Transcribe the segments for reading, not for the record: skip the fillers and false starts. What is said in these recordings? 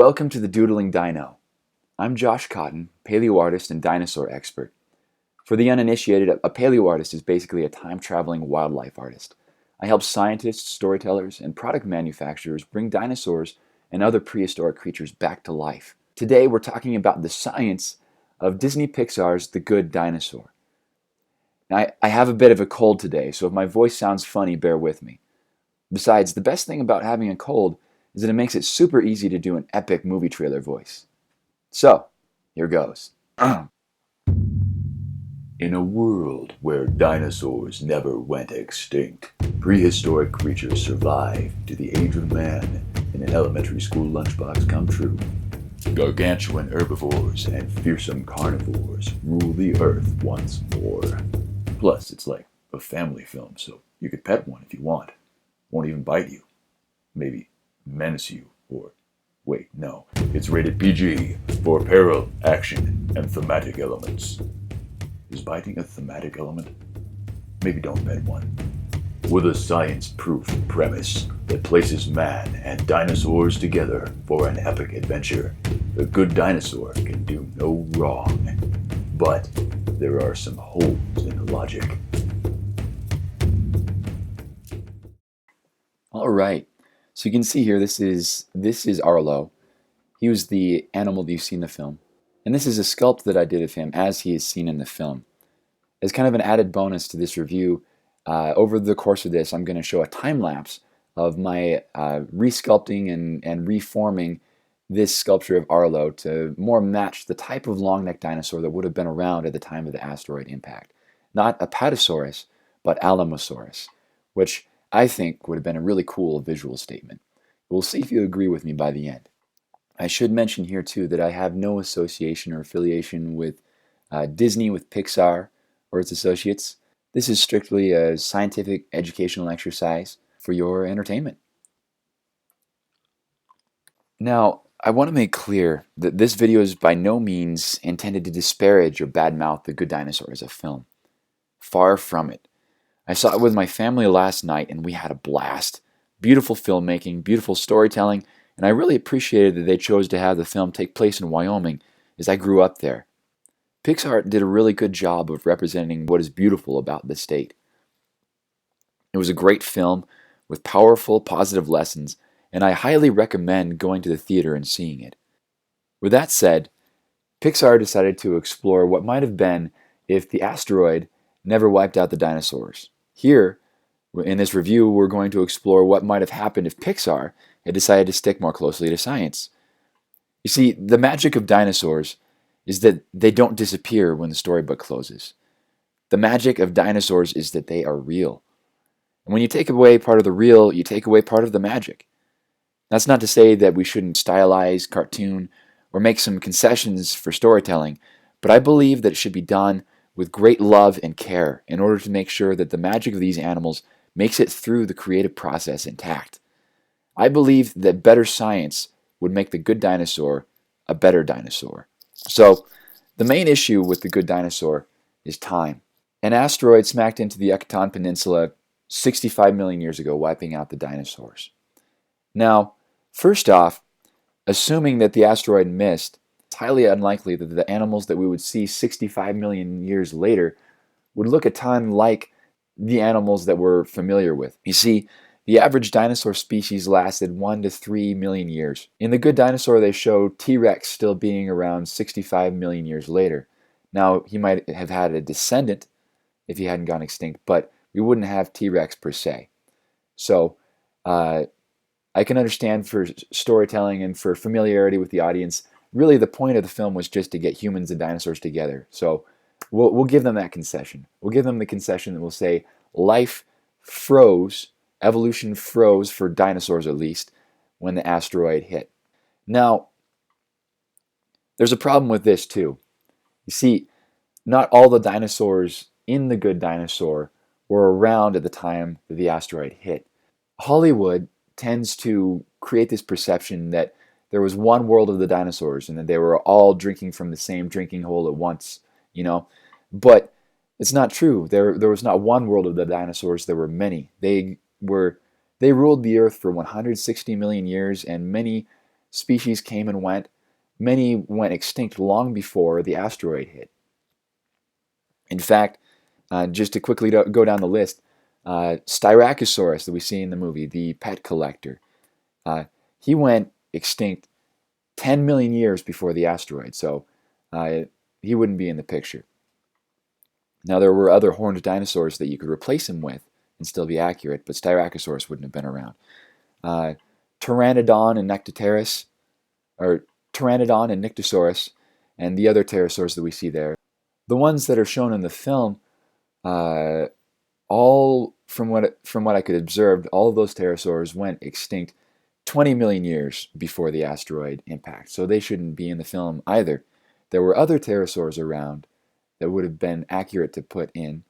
Welcome to the Doodling Dino. I'm Josh Cotton, paleoartist and dinosaur expert. For the uninitiated, a paleoartist is basically a time-traveling wildlife artist. I help scientists, storytellers, and product manufacturers bring dinosaurs and other prehistoric creatures back to life. Today we're talking about the science of Disney Pixar's The Good Dinosaur. Now, I have a bit of a cold today, so if my voice sounds funny, bear with me. Besides, the best thing about having a cold is that it makes it super easy to do an epic movie trailer voice. So, here goes. In a world where dinosaurs never went extinct, prehistoric creatures survived to the age of man in an elementary school lunchbox come true. Gargantuan herbivores and fearsome carnivores rule the earth once more. Plus, it's like a family film, so you could pet one if you want. Won't even bite you. Maybe menace you, or wait, no. It's rated PG for peril, action, and thematic elements. Is biting a thematic element? Maybe don't pet one. With a science-proof premise that places man and dinosaurs together for an epic adventure, The Good Dinosaur can do no wrong. But there are some holes in the logic. All right. So you can see here, this is Arlo. He was the animal that you see in the film. And this is a sculpt that I did of him as he is seen in the film. As kind of an added bonus to this review, over the course of this, I'm going to show a time-lapse of my resculpting and reforming this sculpture of Arlo to more match the type of long-necked dinosaur that would have been around at the time of the asteroid impact. Not Apatosaurus, but Alamosaurus, which I think would have been a really cool visual statement. We'll see if you agree with me by the end. I should mention here too that I have no association or affiliation with Disney, with Pixar, or its associates. This is strictly a scientific educational exercise for your entertainment. Now, I want to make clear that this video is by no means intended to disparage or badmouth The Good Dinosaur as a film. Far from it. I saw it with my family last night and we had a blast. Beautiful filmmaking, beautiful storytelling, and I really appreciated that they chose to have the film take place in Wyoming as I grew up there. Pixar did a really good job of representing what is beautiful about the state. It was a great film with powerful, positive lessons, and I highly recommend going to the theater and seeing it. With that said, Pixar decided to explore what might have been if the asteroid never wiped out the dinosaurs. Here, in this review, we're going to explore what might have happened if Pixar had decided to stick more closely to science. You see, the magic of dinosaurs is that they don't disappear when the storybook closes. The magic of dinosaurs is that they are real. And when you take away part of the real, you take away part of the magic. That's not to say that we shouldn't stylize, cartoon, or make some concessions for storytelling, but I believe that it should be done with great love and care in order to make sure that the magic of these animals makes it through the creative process intact. I believe that better science would make The Good Dinosaur a better dinosaur. So, the main issue with The Good Dinosaur is time. An asteroid smacked into the Yucatan Peninsula 65 million years ago, wiping out the dinosaurs. Now, first off, assuming that the asteroid missed, it's highly unlikely that the animals that we would see 65 million years later would look a ton like the animals that we're familiar with. You see, the average dinosaur species lasted 1 to 3 million years. In The Good Dinosaur, they show T-Rex still being around 65 million years later. Now, he might have had a descendant if he hadn't gone extinct, but we wouldn't have T-Rex per se. So, I can understand for storytelling and for familiarity with the audience, really the point of the film was just to get humans and dinosaurs together. So we'll give them that concession. We'll give them the concession that we'll say life froze, evolution froze for dinosaurs at least, when the asteroid hit. Now, there's a problem with this too. You see, not all the dinosaurs in The Good Dinosaur were around at the time that the asteroid hit. Hollywood tends to create this perception that there was one world of the dinosaurs and that they were all drinking from the same drinking hole at once, But it's not true. There was not one world of the dinosaurs, there were many. They ruled the earth for 160 million years, and many Species came and went. Many went extinct long before the asteroid hit. In fact, just to quickly go down the list, Styracosaurus that we see in the movie, the pet collector, he went extinct 10 million years before the asteroid, so he wouldn't be in the picture. Now, there were other horned dinosaurs that you could replace him with and still be accurate, but Styracosaurus wouldn't have been around. Pteranodon and Nectoterus, or Pteranodon and Nyctosaurus, and the other pterosaurs that we see there. The ones that are shown in the film, all from what I could observe, all of those pterosaurs went extinct 20 million years before the asteroid impact, so they shouldn't be in the film either. There were other pterosaurs around that would have been accurate to put in,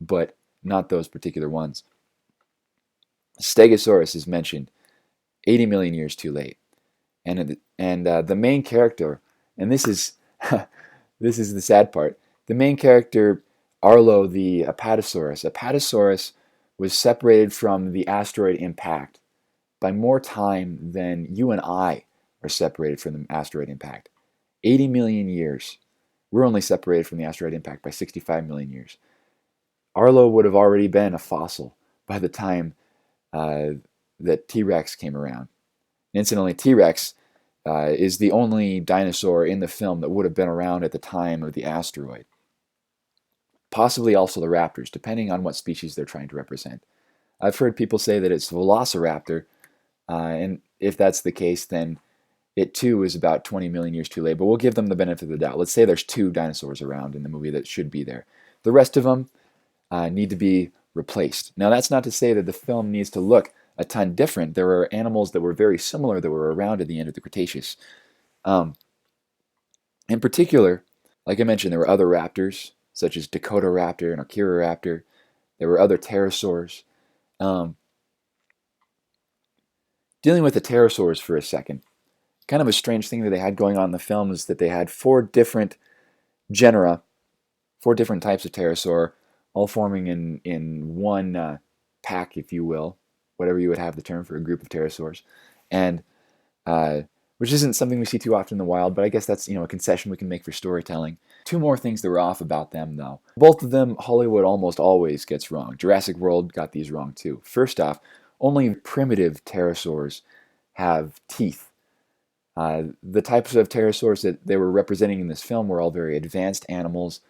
but not those particular ones. Stegosaurus is mentioned 80 million years too late. And the main character, and this is this is the sad part, the main character, Arlo the Apatosaurus was separated from the asteroid impact by more time than you and I are separated from the asteroid impact. 80 million years. We're only separated from the asteroid impact by 65 million years. Arlo would have already been a fossil by the time that T-Rex came around. Incidentally, T-Rex is the only dinosaur in the film that would have been around at the time of the asteroid. Possibly also the raptors, depending on what species they're trying to represent. I've heard people say that it's Velociraptor, and if that's the case, then it too is about 20 million years too late, but we'll give them the benefit of the doubt. Let's say there's 2 dinosaurs around in the movie that should be there. The rest of them need to be replaced. Now, that's not to say that the film needs to look a ton different. There were animals that were very similar that were around at the end of the Cretaceous. In particular, like I mentioned, there were other raptors, such as Dakotaraptor and Oviraptor. There were other pterosaurs. Dealing with the pterosaurs for a second, kind of a strange thing that they had going on in the film is that they had 4 different genera, 4 different types of pterosaur, all forming in one pack, if you will, whatever you would have the term for a group of pterosaurs, and which isn't something we see too often in the wild, but I guess that's a concession we can make for storytelling. 2 more things that were off about them, though. Both of them, Hollywood almost always gets wrong. Jurassic World got these wrong too. First off, only primitive pterosaurs have teeth. The types of pterosaurs that they were representing in this film were all very advanced animals,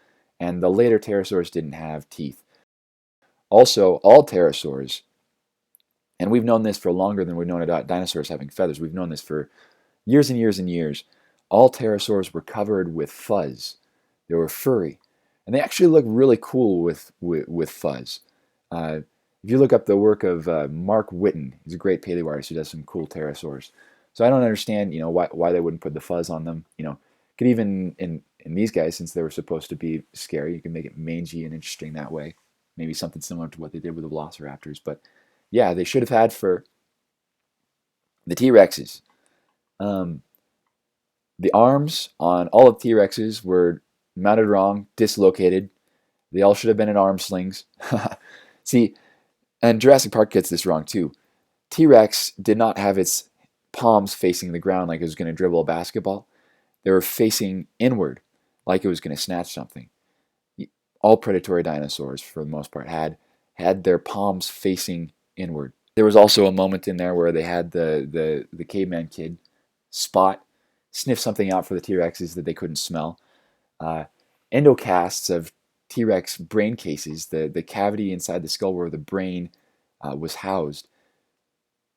and the later pterosaurs didn't have teeth. Also, all pterosaurs, and we've known this for longer than we've known about dinosaurs having feathers, we've known this for years and years and years, all pterosaurs were covered with fuzz. They were furry, and they actually look really cool with fuzz. If you look up the work of Mark Whitten, he's a great paleo artist who does some cool pterosaurs. So I don't understand, why they wouldn't put the fuzz on them. Could even in these guys, since they were supposed to be scary, you can make it mangy and interesting that way. Maybe something similar to what they did with the Velociraptors. But yeah, they should have had fur. The T-Rexes. The arms on all of T-Rexes were mounted wrong, dislocated. They all should have been in arm slings. See, and Jurassic Park gets this wrong too. T-Rex did not have its palms facing the ground like it was going to dribble a basketball. They were facing inward like it was going to snatch something. All predatory dinosaurs, for the most part, had their palms facing inward. There was also a moment in there where they had the caveman kid Spot sniff something out for the T-Rexes that they couldn't smell. Endocasts of T-Rex brain cases, the cavity inside the skull where the brain was housed.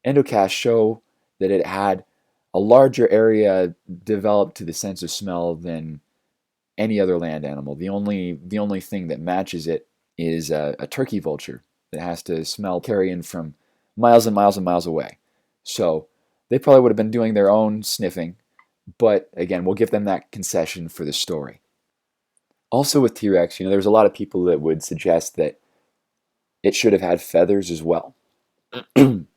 Endocasts show that it had a larger area developed to the sense of smell than any other land animal. The only thing that matches it is a turkey vulture that has to smell carrion from miles and miles and miles away. So they probably would have been doing their own sniffing, but again, we'll give them that concession for the story. Also with T-Rex, there's a lot of people that would suggest that it should have had feathers as well. And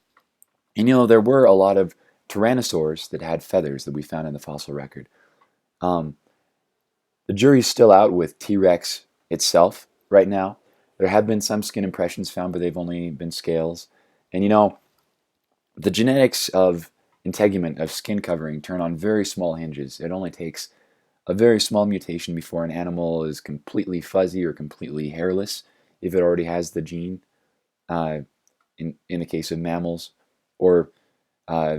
there were a lot of tyrannosaurs that had feathers that we found in the fossil record. The jury's still out with T-Rex itself right now. There have been some skin impressions found, but they've only been scales. And the genetics of integument of skin covering turn on very small hinges. It only takes a very small mutation before an animal is completely fuzzy or completely hairless, if it already has the gene, uh, in the case of mammals, or uh,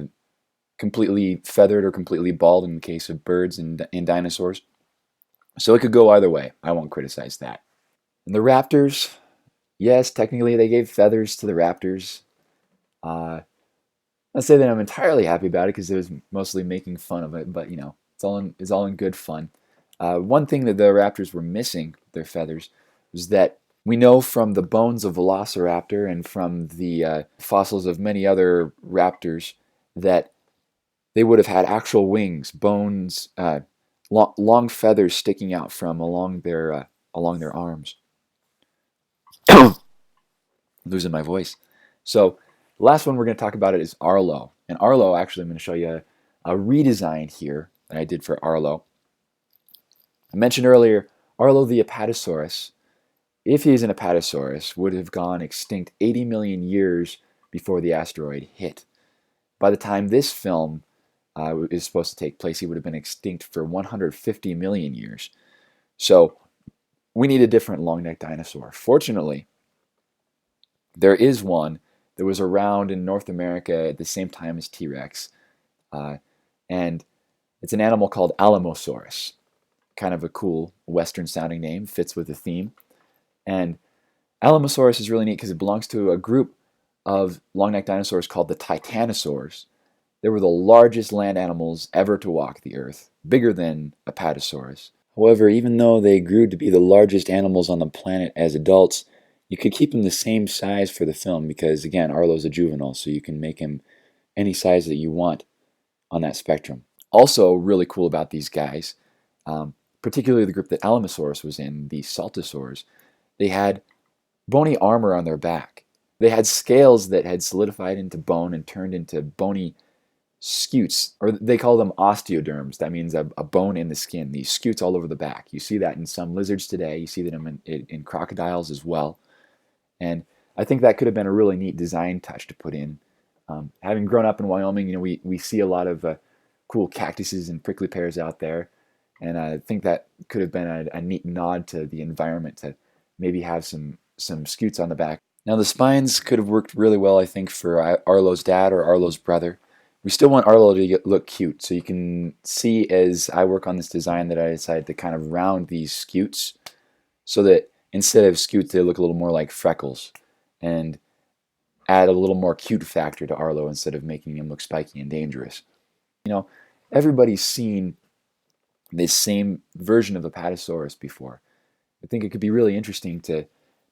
completely feathered or completely bald in the case of birds and dinosaurs. So it could go either way. I won't criticize that. And the raptors, yes, technically they gave feathers to the raptors. Not say that I'm entirely happy about it because it was mostly making fun of it, but it's all in good fun. One thing that the raptors were missing, their feathers, was that we know from the bones of Velociraptor and from the fossils of many other raptors that they would have had actual wings, bones, long feathers sticking out from along their arms. Losing my voice. So the last one we're going to talk about is Arlo. And Arlo, actually, I'm going to show you a redesign here that I did for Arlo. I mentioned earlier, Arlo the Apatosaurus, if he's an Apatosaurus, would have gone extinct 80 million years before the asteroid hit. By the time this film is supposed to take place, he would have been extinct for 150 million years. So we need a different long-necked dinosaur. Fortunately, there is one that was around in North America at the same time as T-Rex, and it's an animal called Alamosaurus. Kind of a cool Western-sounding name, fits with the theme. And Alamosaurus is really neat because it belongs to a group of long-necked dinosaurs called the Titanosaurs. They were the largest land animals ever to walk the earth, bigger than Apatosaurus. However, even though they grew to be the largest animals on the planet as adults, you could keep them the same size for the film because, again, Arlo's a juvenile, so you can make him any size that you want on that spectrum. Also, really cool about these guys, particularly the group that Alamosaurus was in, the Saltosaurs, they had bony armor on their back. They had scales that had solidified into bone and turned into bony scutes, or they call them osteoderms. That means a bone in the skin, these scutes all over the back. You see that in some lizards today. You see that in crocodiles as well. And I think that could have been a really neat design touch to put in. Having grown up in Wyoming, we see a lot of cool cactuses and prickly pears out there. And I think that could have been a neat nod to the environment to maybe have some scutes on the back. Now the spines could have worked really well, I think, for Arlo's dad or Arlo's brother. We still want Arlo to look cute, so you can see as I work on this design that I decided to kind of round these scutes so that instead of scutes they look a little more like freckles and add a little more cute factor to Arlo instead of making him look spiky and dangerous. Everybody's seen this same version of Apatosaurus before. I think it could be really interesting to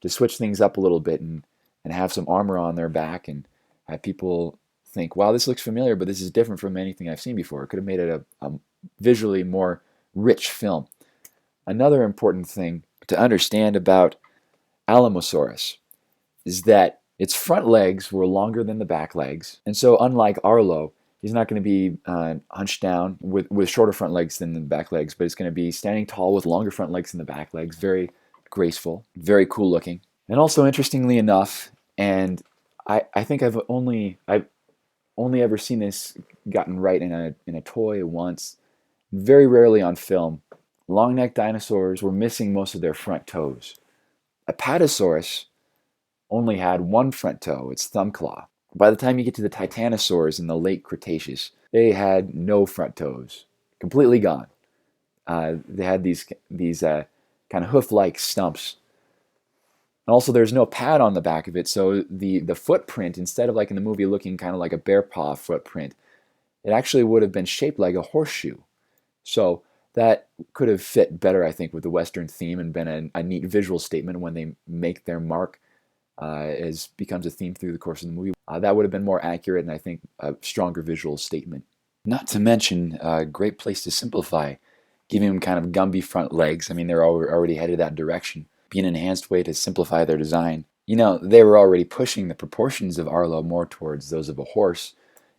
switch things up a little bit and have some armor on their back and have people think, wow, this looks familiar, but this is different from anything I've seen before. It could have made it a visually more rich film. Another important thing to understand about Alamosaurus is that its front legs were longer than the back legs. And so unlike Arlo, he's not going to be hunched down with shorter front legs than the back legs, but it's going to be standing tall with longer front legs than the back legs. Very graceful, very cool looking. And also, interestingly enough, and I think I've only ever seen this gotten right in a toy once, very rarely on film. Long-necked dinosaurs were missing most of their front toes. Apatosaurus only had one front toe, its thumb claw. By the time you get to the Titanosaurs in the late Cretaceous, they had no front toes, completely gone. They had these kind of hoof-like stumps. And also, there's no pad on the back of it, so the footprint, instead of like in the movie looking kind of like a bear paw footprint, it actually would have been shaped like a horseshoe. So that could have fit better, I think, with the Western theme and been a neat visual statement when they make their mark as becomes a theme through the course of the movie. That would have been more accurate and I think a stronger visual statement. Not to mention, a great place to simplify, giving them kind of Gumby front legs. I mean, they're already headed that direction. Be an enhanced way to simplify their design. They were already pushing the proportions of Arlo more towards those of a horse.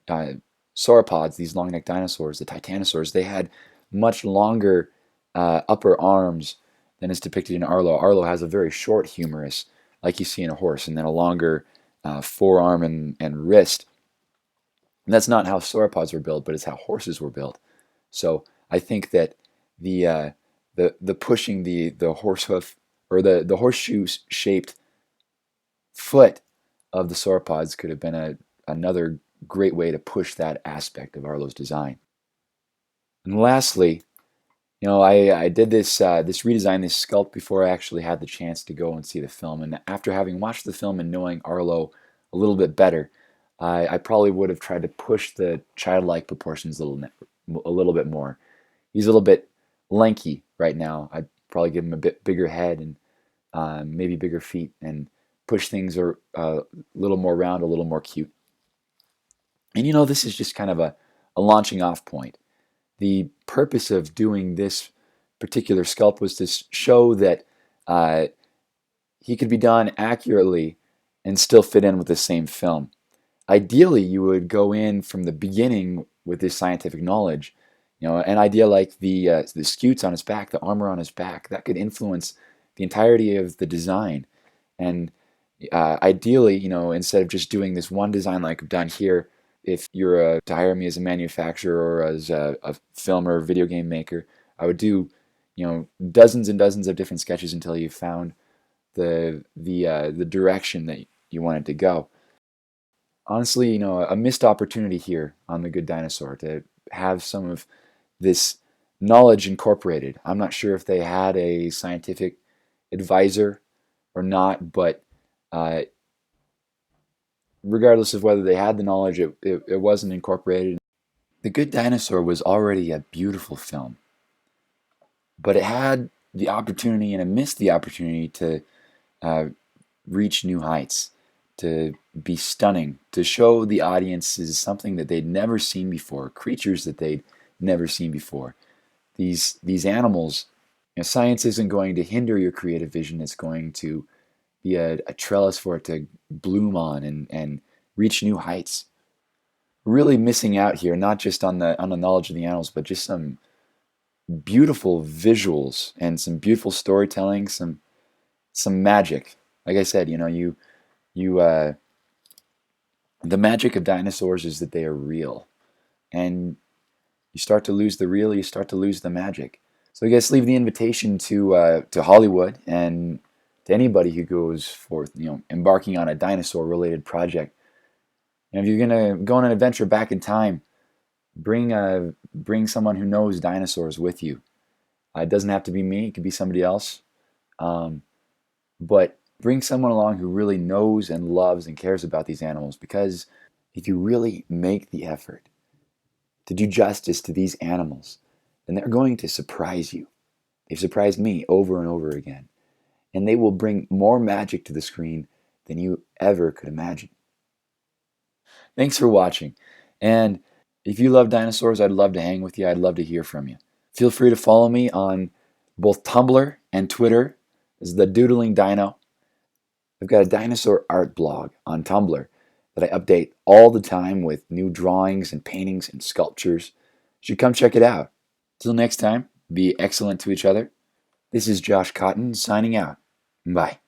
Sauropods, these long-necked dinosaurs, the Titanosaurs, they had much longer upper arms than is depicted in Arlo. Arlo has a very short humerus, like you see in a horse, and then a longer forearm and wrist. And that's not how sauropods were built, but it's how horses were built. So I think that the pushing the horse hoof or the horseshoe shaped foot of the sauropods could have been another great way to push that aspect of Arlo's design. And lastly, I did this redesign, this sculpt before I actually had the chance to go and see the film. And after having watched the film and knowing Arlo a little bit better, I probably would have tried to push the childlike proportions a little bit more. He's a little bit lanky right now. I'd probably give him a bit bigger head and maybe bigger feet and push things a little more round, a little more cute. And this is just kind of a launching off point. The purpose of doing this particular sculpt was to show that he could be done accurately and still fit in with the same film. Ideally, you would go in from the beginning with this scientific knowledge. An idea like the scutes on his back, the armor on his back, that could influence the entirety of the design. And ideally, instead of just doing this one design like I've done here, if you're to hire me as a manufacturer or as a film or video game maker, I would do, dozens and dozens of different sketches until you found the direction that you wanted to go. Honestly, a missed opportunity here on The Good Dinosaur to have some of this knowledge incorporated. I'm not sure if they had a scientific advisor or not, but regardless of whether they had the knowledge, it wasn't incorporated. The Good Dinosaur was already a beautiful film, but it had the opportunity and it missed the opportunity to reach new heights, to be stunning, to show the audiences something that they'd never seen before, creatures that they'd never seen before. These animals, science isn't going to hinder your creative vision. It's going to be a trellis for it to bloom on and reach new heights. Really missing out here, not just on the knowledge of the animals, but just some beautiful visuals and some beautiful storytelling, some magic. Like I said, the magic of dinosaurs is that they are real, and you start to lose the real, you start to lose the magic. So I guess leave the invitation to Hollywood and to anybody who goes forth, embarking on a dinosaur-related project. And if you're gonna go on an adventure back in time, bring someone who knows dinosaurs with you. It doesn't have to be me; it could be somebody else. But bring someone along who really knows and loves and cares about these animals, because if you really make the effort to do justice to these animals, then they're going to surprise you. They've surprised me over and over again. And they will bring more magic to the screen than you ever could imagine. Thanks for watching. And if you love dinosaurs, I'd love to hang with you. I'd love to hear from you. Feel free to follow me on both Tumblr and Twitter as The Doodling Dino. I've got a dinosaur art blog on Tumblr that I update all the time with new drawings and paintings and sculptures. You should come check it out. Till next time, be excellent to each other. This is Josh Cotton signing out. Bye.